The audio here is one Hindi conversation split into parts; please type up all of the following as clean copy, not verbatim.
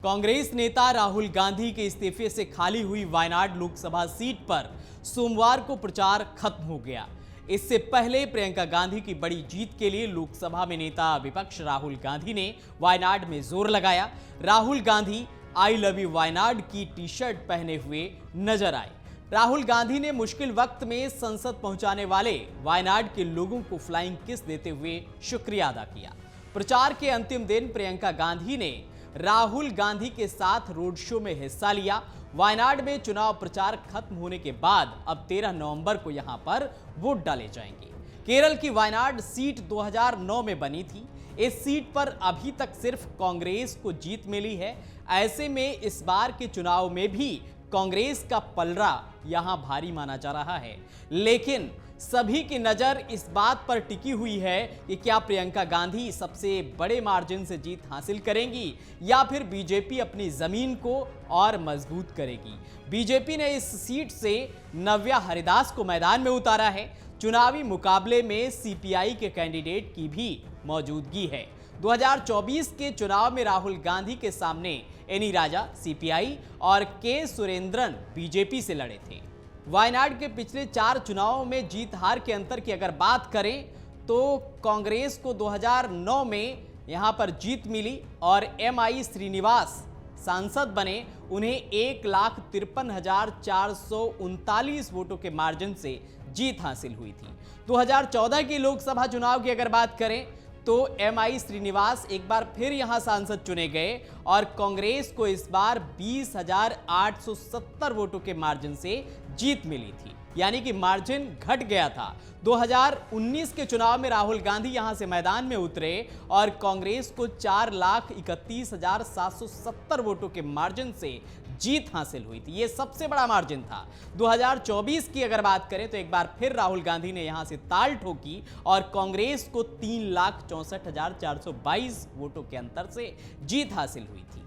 कांग्रेस नेता राहुल गांधी के इस्तीफे से खाली हुई वायनाड लोकसभा सीट पर सोमवार को प्रचार खत्म हो गया। इससे पहले प्रियंका गांधी की बड़ी जीत के लिए लोकसभा में नेता विपक्ष राहुल गांधी ने वायनाड में जोर लगाया। Rahul Gandhi I love you Wayanad की टी शर्ट पहने हुए नजर आए। राहुल गांधी ने मुश्किल वक्त में संसद पहुंचाने वाले वायनाड के लोगों को फ्लाइंग किस देते हुए शुक्रिया अदा किया। प्रचार के अंतिम दिन प्रियंका गांधी ने राहुल गांधी के साथ रोड शो में हिस्सा लिया। वायनाड में चुनाव प्रचार खत्म होने के बाद अब 13 नवंबर को यहां पर वोट डाले जाएंगे। केरल की वायनाड सीट 2009 में बनी थी। इस सीट पर अभी तक सिर्फ कांग्रेस को जीत मिली है। ऐसे में इस बार के चुनाव में भी कांग्रेस का पलड़ा यहां भारी माना जा रहा है, लेकिन सभी की नजर इस बात पर टिकी हुई है कि क्या प्रियंका गांधी सबसे बड़े मार्जिन से जीत हासिल करेंगी या फिर बीजेपी अपनी जमीन को और मजबूत करेगी। बीजेपी ने इस सीट से नव्या हरिदास को मैदान में उतारा है। चुनावी मुकाबले में सीपीआई के कैंडिडेट की भी मौजूदगी है। 2024 के चुनाव में राहुल गांधी के सामने एनी राजा सीपीआई और के सुरेंद्रन बीजेपी से लड़े थे। वायनाड के पिछले 4 चुनावों में जीत हार के अंतर की अगर बात करें तो कांग्रेस को 2009 में यहां पर जीत मिली और एमआई श्रीनिवास सांसद बने। उन्हें 1,53,439 वोटों के मार्जिन से जीत हासिल हुई थी। 2014 के लोकसभा चुनाव की अगर बात करें तो एमआई श्रीनिवास एक बार फिर यहां सांसद चुने गए और कांग्रेस को इस बार 20,870 वोटों के मार्जिन से जीत मिली थी, यानी कि मार्जिन घट गया था। 2019 के चुनाव में राहुल गांधी यहां से मैदान में उतरे और कांग्रेस को 4,31,770 वोटों के मार्जिन से जीत हासिल हुई थी। यह सबसे बड़ा मार्जिन था। 2024 की अगर बात करें तो एक बार फिर राहुल गांधी ने यहां से ताल ठोकी और कांग्रेस को 3,64,422 वोटों के अंतर से जीत हासिल हुई थी।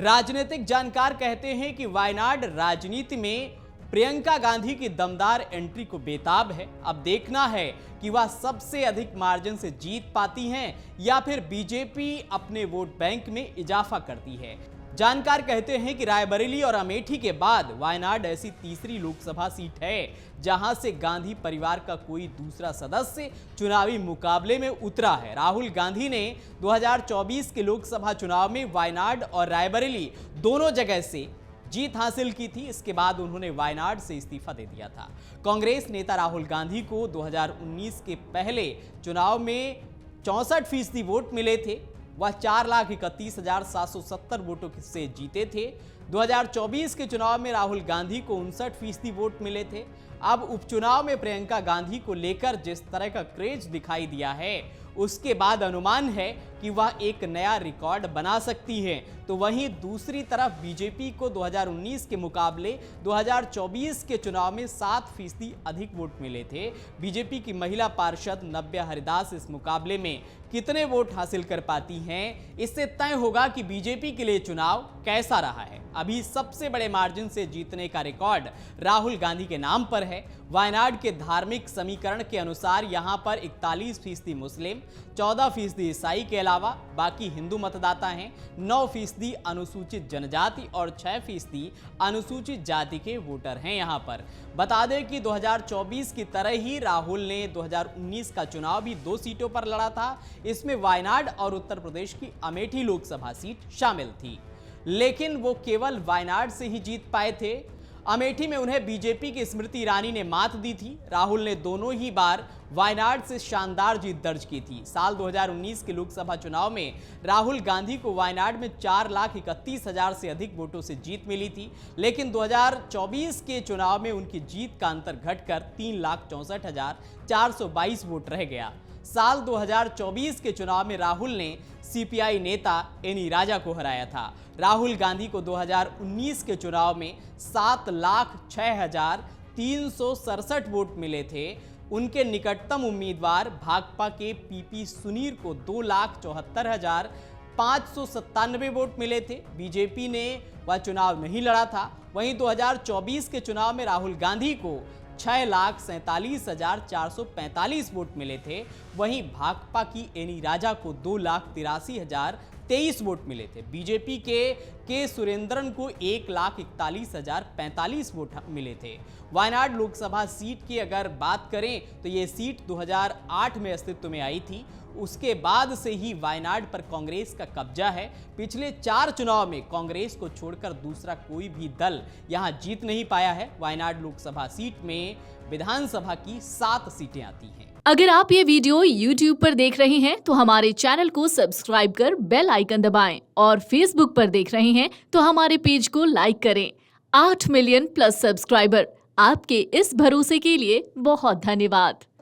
राजनीतिक जानकार कहते हैं कि वायनाड राजनीति में प्रियंका गांधी की दमदार एंट्री को बेताब है। अब देखना है कि वह सबसे अधिक मार्जिन से जीत पाती हैं या फिर बीजेपी अपने वोट बैंक में इजाफा करती है। जानकार कहते हैं कि रायबरेली और अमेठी के बाद वायनाड ऐसी तीसरी लोकसभा सीट है जहां से गांधी परिवार का कोई दूसरा सदस्य चुनावी मुकाबले में उतरा है। राहुल गांधी ने 2024 के लोकसभा चुनाव में वायनाड और रायबरेली दोनों जगह से जीत हासिल की थी। इसके बाद उन्होंने वायनाड से इस्तीफा दे दिया था। कांग्रेस नेता राहुल गांधी को 2019 के पहले चुनाव में 64% वोट मिले थे। वह 4,31,770 वोटों से जीते थे। 2024 के चुनाव में राहुल गांधी को 59% वोट मिले थे। अब उपचुनाव में प्रियंका गांधी को लेकर जिस तरह का क्रेज दिखाई दिया है, उसके बाद अनुमान है कि वह एक नया रिकॉर्ड बना सकती है। तो वहीं दूसरी तरफ बीजेपी को 2019 के मुकाबले 2024 के चुनाव में 7% अधिक वोट मिले थे। बीजेपी की महिला पार्षद नव्या हरिदास इस मुकाबले में कितने वोट हासिल कर पाती हैं, इससे तय होगा कि बीजेपी के लिए चुनाव कैसा रहा है। अभी सबसे बड़े मार्जिन से जीतने का रिकॉर्ड राहुल गांधी के नाम पर है। वायनाड के धार्मिक समीकरण के अनुसार यहां पर 41% मुस्लिम, 14% ईसाई के अलावा बाकी हिंदू मतदाता हैं। 9% अनुसूचित जनजाति और 6% अनुसूचित जाति के वोटर हैं यहां पर। बता दें कि 2024 की तरह ही राहुल ने 2019 का चुनाव भी 2 सीटों पर लड़ा था। इसमें वायनाड और उत्तर प्रदेश की अमेठी लोकसभा सीट शामिल थी, लेकिन वो केवल वायनाड से ही जीत पाए थे। अमेठी में उन्हें बीजेपी की स्मृति ईरानी ने मात दी थी। राहुल ने दोनों ही बार वायनाड से शानदार जीत दर्ज की थी। साल 2019 के लोकसभा चुनाव में राहुल गांधी को वायनाड में 4,31,000 से अधिक वोटों से जीत मिली थी, लेकिन 2024 के चुनाव में उनकी जीत का अंतर घटकर 3,64,422 वोट रह गया। साल 2024 के चुनाव में राहुल ने सीपीआई नेता एनी राजा को हराया था। राहुल गांधी को 2019 के चुनाव में 7,06,367 वोट मिले थे। उनके निकटतम उम्मीदवार भाकपा के पीपी सुनीर को 2,74,597 वोट मिले थे। बीजेपी ने वह चुनाव नहीं लड़ा था। वहीं 2024 के चुनाव में राहुल गांधी को 6,47,445 वोट मिले थे। वहीं भाकपा की एनी राजा को 2,83,000 23 वोट मिले थे। बीजेपी के सुरेंद्रन को 1,41,045 वोट मिले थे। वायनाड लोकसभा सीट की अगर बात करें तो ये सीट 2008 में अस्तित्व में आई थी। उसके बाद से ही वायनाड पर कांग्रेस का कब्जा है। पिछले 4 चुनाव में कांग्रेस को छोड़कर दूसरा कोई भी दल यहां जीत नहीं पाया है। वायनाड लोकसभा सीट में विधानसभा की 7 सीटें आती हैं। अगर आप ये वीडियो YouTube पर देख रहे हैं तो हमारे चैनल को सब्सक्राइब कर बेल आइकन दबाएं और Facebook पर देख रहे हैं तो हमारे पेज को लाइक करें। 8 मिलियन प्लस सब्सक्राइबर, आपके इस भरोसे के लिए बहुत धन्यवाद।